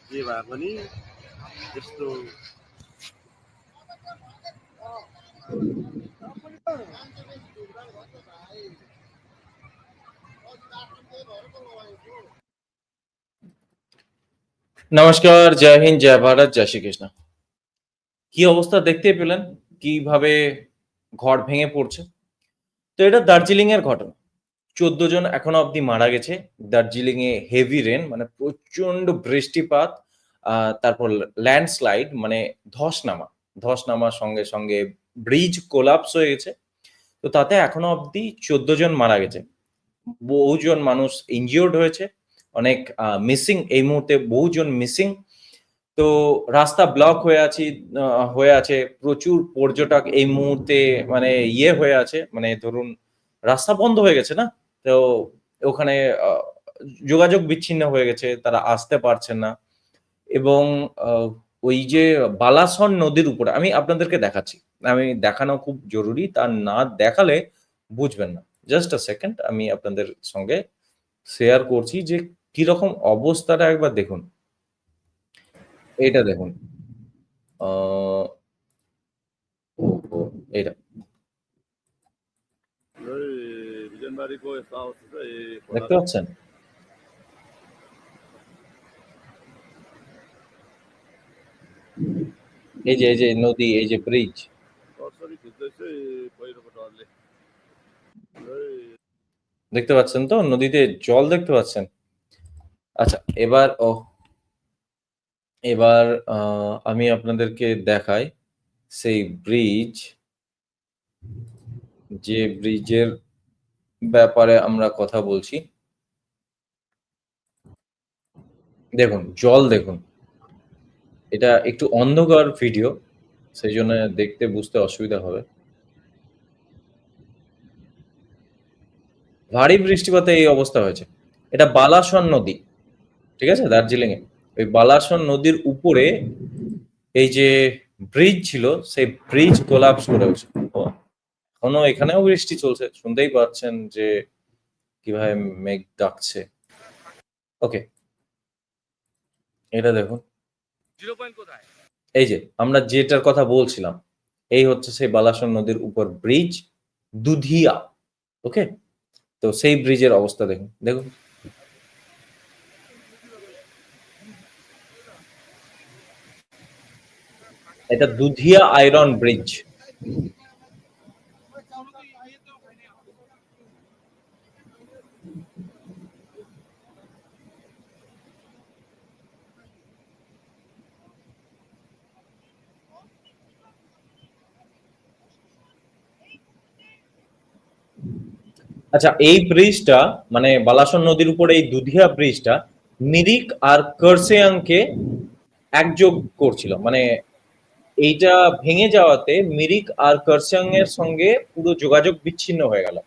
जे भए पनि यस्तो নমস্কার, জয় হিন্দ, জয় ভারত, জয় শ্রীকৃষ্ণ। কি অবস্থা দেখতে পেলেন কিভাবে ঘর ভেঙে পড়ছে। তো এটা দার্জিলিং এর ঘটনা। 14 জন এখনো অবধি মারা গেছে। দার্জিলিং এ হেভি রেন মানে প্রচন্ড বৃষ্টিপাত, তারপর ল্যান্ডস্লাইড মানে ধস নামা। ধস নামার সঙ্গে সঙ্গে ব্রিজ কোলাপস হয়ে গেছে। তো তাতে এখনো অবধি 14 জন মারা গেছে। বহুজন মানুষ ইনজিওর্ড হয়েছে। অনেক মিসিং, এই মুহূর্তে বহুজন মিসিং। তো রাস্তা ব্লক হয়ে আছে। প্রচুর পর্যটক এই মুহূর্তে মানে হয়ে আছে, মানে ধরুন রাস্তা বন্ধ হয়ে গেছে না? তো ওখানে আ যোগাযোগ বিচ্ছিন্ন হয়ে গেছে। তারা আসতে পারছেন না। এবং আ ওই যে বালাসন নদীর উপরে আমি আপনাদেরকে দেখাচ্ছি। আমি দেখানো খুব জরুরি। তা না দেখালে বুঝবেন না। জাস্ট আ সেকেন্ড, আমি আপনাদের সঙ্গে শেয়ার করছি যে কিরকম অবস্থাটা একবার দেখুন। এইটা দেখুন। আ ওহো! এইটা। बिजनबारीको यस्तो अवस्था छ দেখতে পাচ্ছেন? এই যে নদী, এই যে ব্রিজ। कसरी खिच्दैछ पहिरोको डरले দেখতে পাচ্ছেন তো? নদীতে জল দেখতে পাচ্ছেন? আচ্ছা, এবার আ আমি আপনাদেরকে দেখাই সেই ব্রিজ, যে ব্রিজের ব্যাপারে আমরা কথা বলছি। দেখুন, জল দেখুন। এটা একটু অন্ধকার ভিডিও, সেইজন্য দেখতে বুঝতে অসুবিধা হবে। ভারী বৃষ্টিপাতে এই অবস্থা হয়েছে। এটা বালাসন নদী। ঠিক আছে? দার্জিলিং এ। ওই বালাসন নদীর উপরে এই যে ব্রিজ ছিল, সেই ব্রিজ কোলাপস করেছে। এখনো এখানেও বৃষ্টি চলছে। শুনতেই পাচ্ছেন যে কিভাবে মেঘ ডাকছে। ওকে, এটা দেখুন। 0 পয়েন্ট কোথায়? এই যে আমরা যেটার কথা বলছিলাম, এই হচ্ছে সেই বালাসন নদীর উপর ব্রিজ, দুধিয়া। ওকে? তো সেই ব্রিজের অবস্থা দেখুন। দেখুন। এটা দুধিয়া আয়রন ব্রিজ। আচ্ছা, এই ব্রিজটা মানে বালাসন নদীর উপরে এই দুধিয়া ব্রিজটা মিরিক আর কার্সেয়াংকে একযোগ করছিল। মানে এইটা ভেঙে যাওয়াতে মিরিক আর কার্সিয়াং এর সঙ্গে পুরো যোগাযোগ বিচ্ছিন্ন হয়ে গেল।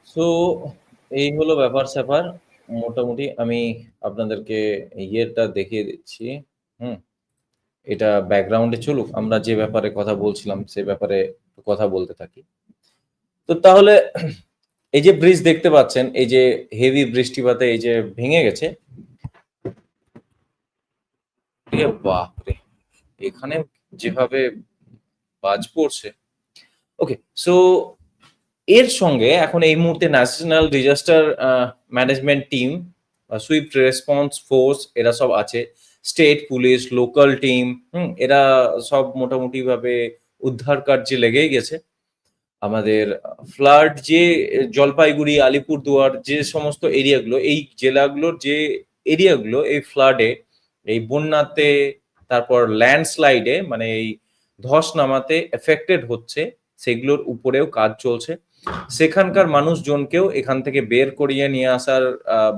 সো এই হলো ব্যাপার-স্যাপার। মোটামুটি আমি আপনাদেরকে ইয়েটা দেখিয়ে দিচ্ছি। হুম? এটা ব্যাকগ্রাউন্ডে চলুক। আমরা যে ব্যাপারে কথা বলছিলাম সে ব্যাপারে কথা বলতে থাকি। তো তাহলে এই যে ব্রিজ দেখতে পাচ্ছেন, এই যে হেভি বৃষ্টিপাতে এই যে ভেঙে গেছে। এ বাপরে! এখানে যেভাবে বাজ পড়ছে। ওকে, সো এর সঙ্গে এখন এই মুহূর্তে national disaster management team, Swift response force এরা সব আছে। স্টেট পুলিশ, লোকাল টিম, এরা সব মোটামুটি ভাবে উদ্ধার কার্যে লেগেই গেছে। আমাদের ফ্লাড যে জলপাইগুড়ি, আলিপুরদুয়ার যে সমস্ত এরিয়াগুলো, এই জেলাগুলোর যে এরিয়াগুলো এই ফ্লাডে, এই বন্যাতে, তারপর ল্যান্ডস্লাইডে মানে এই ধস নামাতে এফেক্টেড হচ্ছে, সেগুলোর উপরেও কাজ চলছে। সেখানকার মানুষজনকেও এখান থেকে বের করিয়ে নিয়ে আসার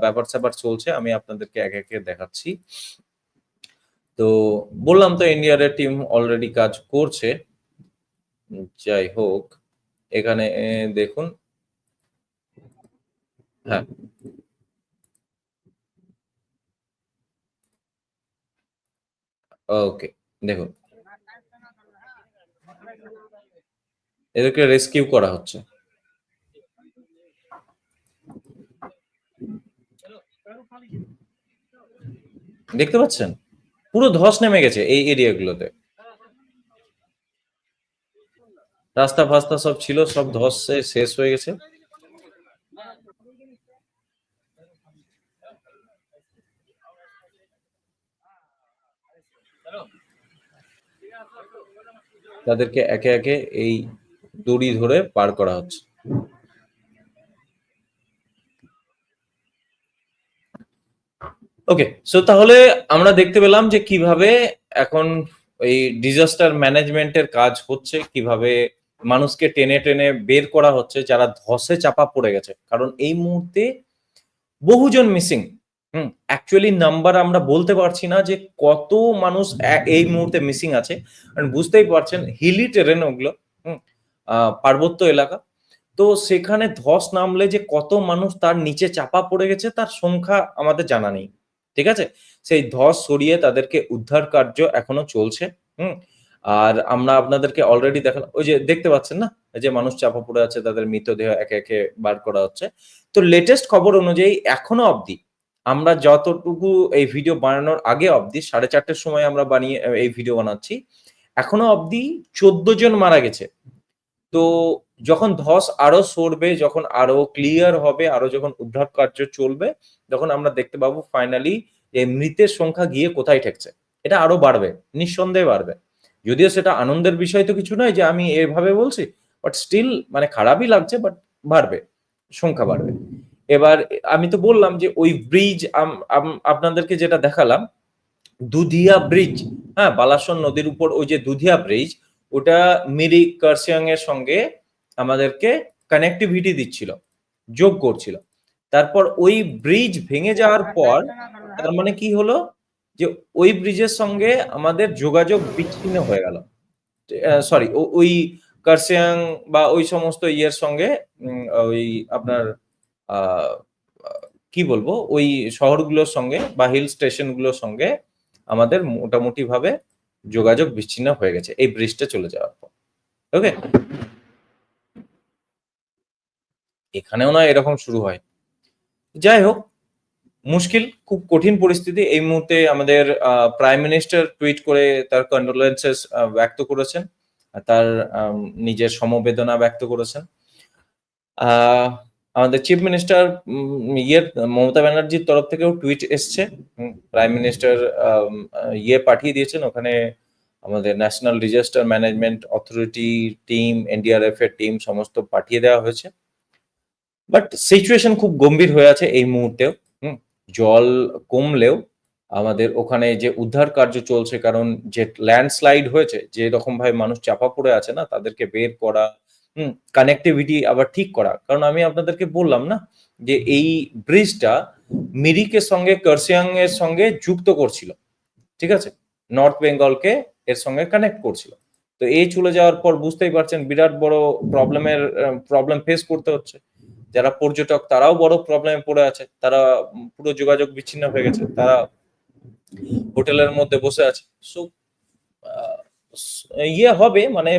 ব্যাপার-স্যাপার চলছে। আমি আপনাদেরকে একে, একে দেখাচ্ছি। তো বললাম তো এনডিআরএফ টিম অলরেডি কাজ করছে। যাই হোক, এখানে দেখুন। হ্যাঁ। ওকে, দেখুন। এদেরকে রেস্কিউ করা হচ্ছে। দেখতে পাচ্ছেন পুরো ধস নেমে গেছে এই এরিয়াগুলোতে। রাস্তা ফাস্তা সব ছিল, সব ধসে শেষ হয়ে গেছে। তাদেরকে একে একে এই দড়ি ধরে পার করা হচ্ছে। ওকে, সো তাহলে আমরা দেখতে পেলাম যে কিভাবে এখন এই ডিজাস্টার ম্যানেজমেন্টের কাজ হচ্ছে, কিভাবে মানুষকে টেনে টেনে বের করা হচ্ছে যারা ধসে চাপা পড়ে গেছে। কারণ এই মুহূর্তে বহুজন মিসিং। অ্যাকচুয়ালি নাম্বার আমরা বলতে পারছি না যে কত মানুষ এই মুহূর্তে মিসিং আছে, কারণ বুঝতেই পারছেন হিলি টেরেন ওগুলো, পার্বত্য এলাকা। তো সেখানে ধস নামলে যে কত মানুষ তার নিচে চাপা পড়ে গেছে তার সংখ্যা আমাদের জানা নেই। ঠিক আছে, সেই ধস সরিয়ে তাদেরকে উদ্ধার কার্য এখনো চলছে। হুম আর আমরা আপনাদেরকে অলরেডি দেখালাম, ওই যে দেখতে পাচ্ছেন না, এই যে মানুষ চাপা পড়ে আছে তাদের মৃতদেহ একে একে বার করা হচ্ছে। তো লেটেস্ট খবর অনুযায়ী এখনো অবধি আমরা যতটুকু এই ভিডিও বানানোর আগে অবধি 4:30 সময় আমরা বানিয়ে এই ভিডিও বানাচ্ছি, এখনো অবধি 14 জন মারা গেছে। তো যখন ধস আরো সরবে, যখন আরো ক্লিয়ার হবে, আরো যখন উদ্ধার কার্য চলবে, তখন আমরা দেখতে পাবো ফাইনালি এই মৃতের সংখ্যা গিয়ে কোথায় ঠেকছে। এটা আরো বাড়বে, নিঃসন্দেহে বাড়বে। যদিও সেটা আনন্দের বিষয় তো কিছু নয় যে আমি এভাবে বলছি, বাট স্টিল মানে খারাপই লাগছে, বাট বাড়বে, সংখ্যা বাড়বে। এবার আমি তো বললাম যে ওই ব্রিজ আপনাদেরকে যেটা দেখালাম, দুধিয়া ব্রিজ, হ্যাঁ, বালাসন নদীর উপর ওই যে দুধিয়া ব্রিজ, ওটা মিরিক কার্শিয়াং এর সঙ্গে আমাদেরকে কানেক্টিভিটি দিচ্ছিল, যোগ করছিল। তারপর ওই ব্রিজ ভেঙে যাওয়ার পর তার মানে কি হলো, যে ওই ব্রিজের সঙ্গে আমাদের যোগাযোগ বিচ্ছিন্ন হয়ে গেল। সরি, ওই কার্শিয়াং বা ওই সমস্ত ইয়ের সঙ্গে ওই আপনার আহ, কি বলবো, ওই শহরগুলোর সঙ্গে বা হিল স্টেশন গুলোর সঙ্গে আমাদের মোটামুটি ভাবে যোগাযোগ বিচ্ছিন্ন হয়ে গেছে এই ব্রিজটা চলে যাওয়ার পর। ওকে, এখানেও না এরকম শুরু হয়। যাই হোক, মুশকিল, খুব কঠিন পরিস্থিতি এই মুহূর্তে। আমাদের প্রাইম মিনিস্টার টুইট করে তার কন্ডোলেন্সেস ব্যক্ত করেছেন, তার নিজের সমবেদনা ব্যক্ত করেছেন। আমাদের চিফ মিনিস্টার মমতা ব্যানার্জির তরফ থেকেও টুইট এসছে, প্রাইম মিনিস্টার ইয়ে পাঠিয়ে দিয়েছেন ওখানে, আমাদের national disaster management authority team, NDRF এর টিম সমস্ত পাঠিয়ে দেওয়া হয়েছে। বাট সিচুয়েশন খুব গম্ভীর হয়ে আছে এই মুহূর্তেও। জল কমলেও আমাদের ওখানে যে উদ্ধার কার্য চলছে, কারণ যে ল্যান্ডস্লাইড হয়েছে, যে রকম ভাবে মানুষ চাপা পড়ে আছে না, তাদেরকে বের করা, কানেক্টিভিটি আবার ঠিক করা। কারণ আমি আপনাদেরকে বললাম না যে এই ব্রিজটা মিরিকের সঙ্গে কার্শিয়াং এর সঙ্গে যুক্ত করছিল, ঠিক আছে, নর্থ বেঙ্গলকে এর সঙ্গে কানেক্ট করছিল। তো এই চলে যাওয়ার পর বুঝতেই পারছেন বিরাট বড় প্রবলেম ফেস করতে হচ্ছে। যারা পর্যটক তারাও বড় প্রবলেমে পড়ে আছে, তারা পুরো যোগাযোগ বিচ্ছিন্ন হয়ে গেছে, তারা হোটেলের মধ্যে বসে আছে। সো ইয়ে হবে মানে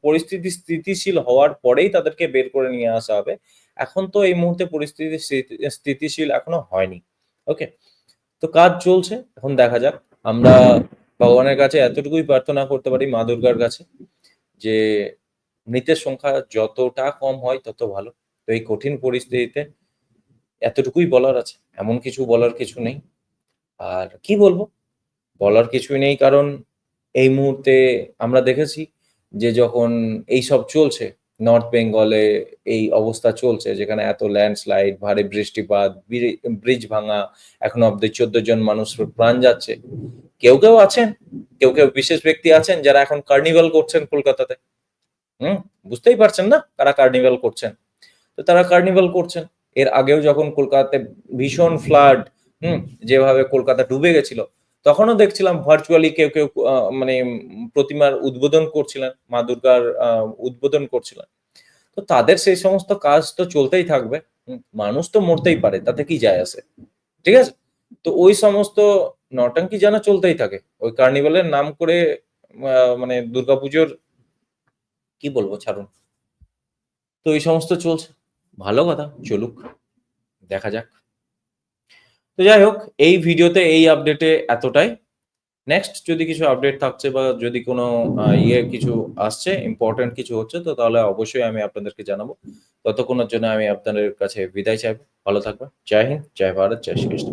পরিস্থিতি স্থিতিশীল হওয়ার পরেই তাদেরকে বের করে নিয়ে আসা হবে। এখন তো এই মুহূর্তে পরিস্থিতি স্থিতিশীল এখনো হয়নি। ওকে, তো কাজ চলছে, এখন দেখা যাক। আমরা ভগবানের কাছে এতটুকুই প্রার্থনা করতে পারি, মা দুর্গার কাছে, যে মৃতের সংখ্যা যতটা কম হয় তত ভালো। তো এই কঠিন পরিস্থিতিতে এতটুকুই বলার আছে, এমন কিছু বলার কিছু নেই। আর কি বলবো, বলার কিছুই নেই, কারণ এই মুহূর্তে আমরা দেখেছি যে যখন এই সব চলছে, নর্থ বেঙ্গলে এই অবস্থা চলছে, যেখানে এত ল্যান্ডস্লাইড, ভারী বৃষ্টিপাত, ব্রিজ ভাঙা, এখনো অব্দি 14 জন মানুষ প্রাণ যাচ্ছে। কেউ কেউ আছেন, কেউ কেউ বিশেষ ব্যক্তি আছেন যারা এখন কার্নিভাল করছেন কলকাতাতে। হুম বুঝতেই পারছেন না কারা কার্নিভাল করছেন। তো তারা কার্নিভাল করছেন। এর আগেও যখন কলকাতাতে ভীষণ ফ্লাড, যেভাবে কলকাতা ডুবে গেছিল, তখনও দেখছিলাম ভার্চুয়ালি কেউ কেউ মানে প্রতিমার উদ্বোধন করছিলেন, মা দুর্গার উদ্বোধন করছিলেন। তো তাদের সেই সমস্ত কাজ তো চলতেই থাকবে। মানুষ তো মরতেই পারে, তাতে কি যায় আসে, ঠিক আছে। তো ওই সমস্ত নটাঙ্কি যেন চলতেই থাকে ওই কার্নিভালের নাম করে। মানে দুর্গাপুজোর কি বলবো, ছাড়ুন। তো এই সমস্ত চলছে, ভালো কথা, চলুক, দেখা যাক। তো যাই হোক, এই ভিডিওতে এই আপডেটে এতটাই। নেক্সট যদি কিছু আপডেট থাকছে বা যদি কোনো কিছু আসছে, ইম্পর্টেন্ট কিছু হচ্ছে, তো তাহলে অবশ্যই আমি আপনাদেরকে জানাবো। ততক্ষণের জন্য আমি আপনাদের কাছে বিদায় চাইবো। ভালো থাকবেন। জয় হিন্দ, জয় ভারত, জয় শ্রীকৃষ্ণ।